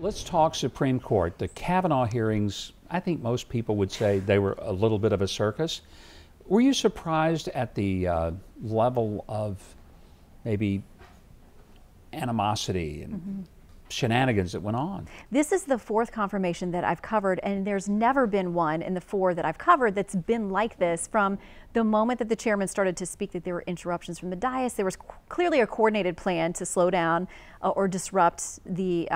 Let's talk Supreme Court. The Kavanaugh hearings, I think most people would say they were a little bit of a circus. Were you surprised at the level of maybe animosity and shenanigans that went on? This is the fourth confirmation that I've covered, and there's never been one in the four that I've covered that's been like this. From the moment that the chairman started to speak that there were interruptions from the dais, there was clearly a coordinated plan to slow down or disrupt the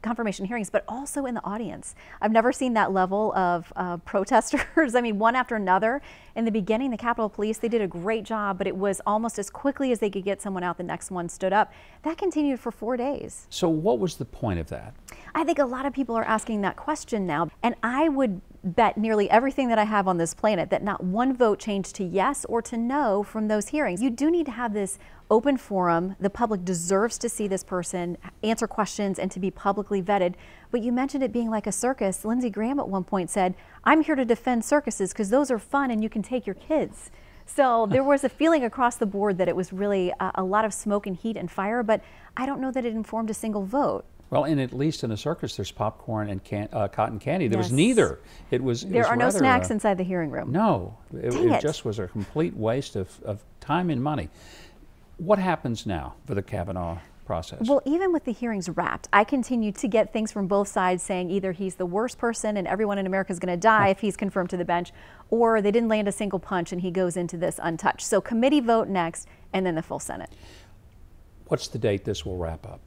confirmation hearings, but also in the audience. I've never seen that level of protesters. I mean, one after another. In the beginning, the Capitol Police, they did a great job, but it was almost as quickly as they could get someone out, the next one stood up. That continued for 4 days. So what was the point of that? I think a lot of people are asking that question now, and I would bet nearly everything that I have on this planet that not one vote changed to yes or to no from those hearings. You do need to have this open forum. The public deserves to see this person answer questions and to be publicly vetted. But you mentioned it being like a circus. Lindsey Graham at one point said, "I'm here to defend circuses because those are fun and you can take your kids." So there was a feeling across the board that it was really a lot of smoke and heat and fire, but I don't know that it informed a single vote. Well, and at least in a circus, there's popcorn and cotton candy. There was neither. There are no snacks inside the hearing room. No, it just was a complete waste of time and money. What happens now for the Kavanaugh process? Well, even with the hearings wrapped, I continue to get things from both sides saying either he's the worst person and everyone in America is going to die if he's confirmed to the bench, or they didn't land a single punch and he goes into this untouched. So committee vote next, and then the full Senate. What's the date this will wrap up?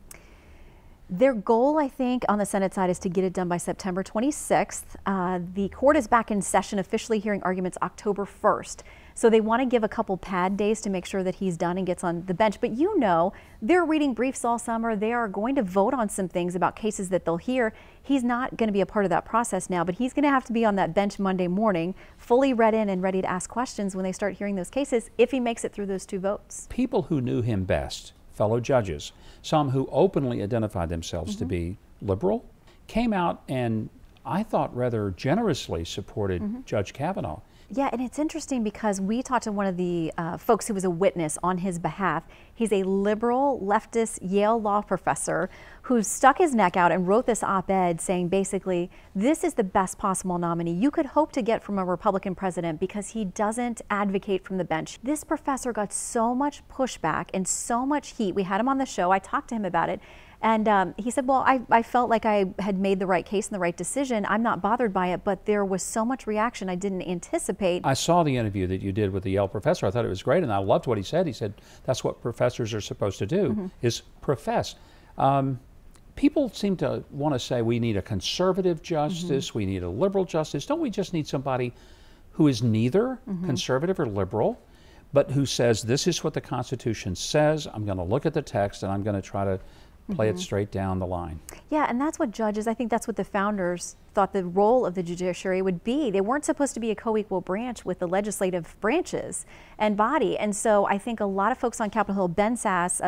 Their goal, I think, on the Senate side is to get it done by September 26th. The court is back in session, officially hearing arguments October 1st. So they want to give a couple pad days to make sure that he's done and gets on the bench. But you know, they're reading briefs all summer. They are going to vote on some things about cases that they'll hear. He's not going to be a part of that process now, but he's going to have to be on that bench Monday morning, fully read in and ready to ask questions when they start hearing those cases, if he makes it through those two votes. People who knew him best, fellow judges, some who openly identified themselves to be liberal, came out and I thought rather generously supported Judge Kavanaugh. Yeah, and it's interesting because we talked to one of the folks who was a witness on his behalf. He's a liberal, leftist Yale law professor who stuck his neck out and wrote this op-ed saying basically, this is the best possible nominee you could hope to get from a Republican president because he doesn't advocate from the bench. This professor got so much pushback and so much heat. We had him on the show. I talked to him about it. And he said, well, I felt like I had made the right case and the right decision. I'm not bothered by it, but there was so much reaction I didn't anticipate. I saw the interview that you did with the Yale professor. I thought it was great, and I loved what he said. He said that's what professors are supposed to do, is profess. People seem to want to say we need a conservative justice, we need a liberal justice. Don't we just need somebody who is neither conservative or liberal, but who says this is what the Constitution says, I'm going to look at the text, and I'm going to try to play it straight down the line. Yeah, and that's what judges, I think that's what the founders thought the role of the judiciary would be. They weren't supposed to be a co-equal branch with the legislative branches and body. And so I think a lot of folks on Capitol Hill,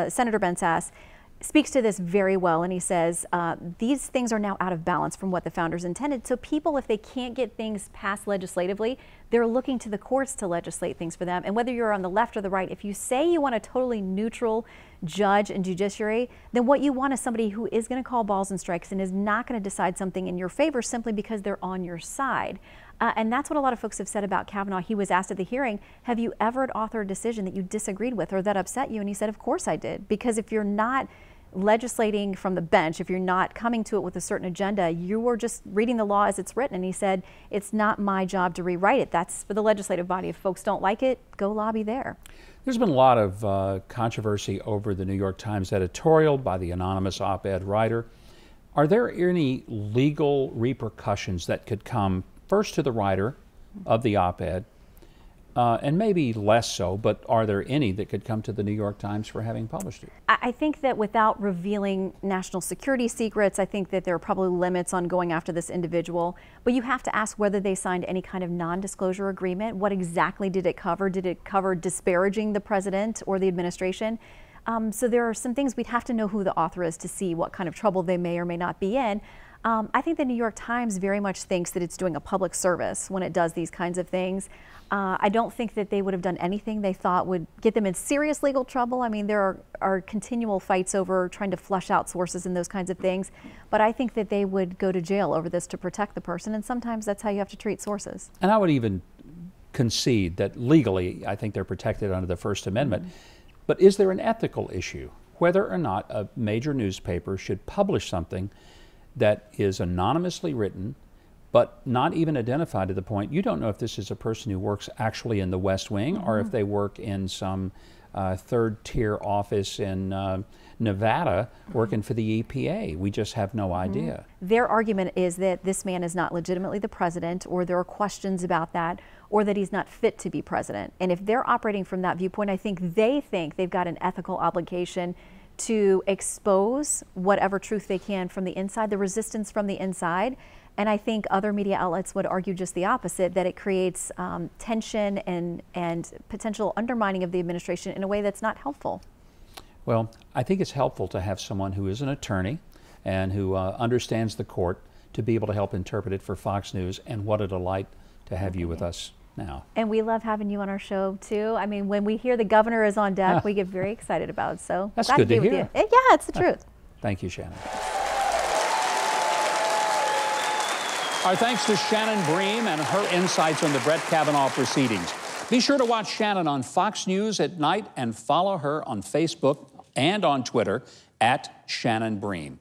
Senator Ben Sasse, speaks to this very well, and he says these things are now out of balance from what the founders intended. So people, if they can't get things passed legislatively, they're looking to the courts to legislate things for them. And whether you're on the left or the right, if you say you want a totally neutral judge and judiciary, then what you want is somebody who is going to call balls and strikes and is not going to decide something in your favor simply because they're on your side. And that's what a lot of folks have said about Kavanaugh. He was asked at the hearing, have you ever authored a decision that you disagreed with or that upset you? And he said, of course I did. Because if you're not legislating from the bench, if you're not coming to it with a certain agenda, you are just reading the law as it's written. And he said, it's not my job to rewrite it. That's for the legislative body. If folks don't like it, go lobby there. There's been a lot of controversy over the New York Times editorial by the anonymous op-ed writer. Are there any legal repercussions that could come first to the writer of the op-ed, and maybe less so, but are there any that could come to the New York Times for having published it? I think that without revealing national security secrets, I think that there are probably limits on going after this individual. But you have to ask whether they signed any kind of non-disclosure agreement. What exactly did it cover? Did it cover disparaging the president or the administration? So there are some things we'd have to know who the author is to see what kind of trouble they may or may not be in. I think the New York Times very much thinks that it's doing a public service when it does these kinds of things. I don't think that they would have done anything they thought would get them in serious legal trouble. I mean, there are continual fights over trying to flush out sources and those kinds of things. But I think that they would go to jail over this to protect the person, and sometimes that's how you have to treat sources. And I would even concede that legally, I think they're protected under the First Amendment. But is there an ethical issue whether or not a major newspaper should publish something that is anonymously written but not even identified to the point you don't know if this is a person who works actually in the West Wing or if they work in some third-tier office in Nevada working for the EPA. We just have no idea. Their argument is that this man is not legitimately the president, or there are questions about that, or that he's not fit to be president. And if they're operating from that viewpoint, I think they've got an ethical obligation to expose whatever truth they can from the inside, the resistance from the inside. And I think other media outlets would argue just the opposite, that it creates tension and potential undermining of the administration in a way that's not helpful. Well, I think it's helpful to have someone who is an attorney and who understands the court to be able to help interpret it for Fox News, and what a delight to have you with us now. And we love having you on our show too. I mean, when we hear the governor is on deck, we get very excited about it. So that's good to hear. Yeah, it's the truth. Thank you, Shannon. Our thanks to Shannon Bream and her insights on the Brett Kavanaugh proceedings. Be sure to watch Shannon on Fox News at night and follow her on Facebook and on Twitter @Shannon Bream.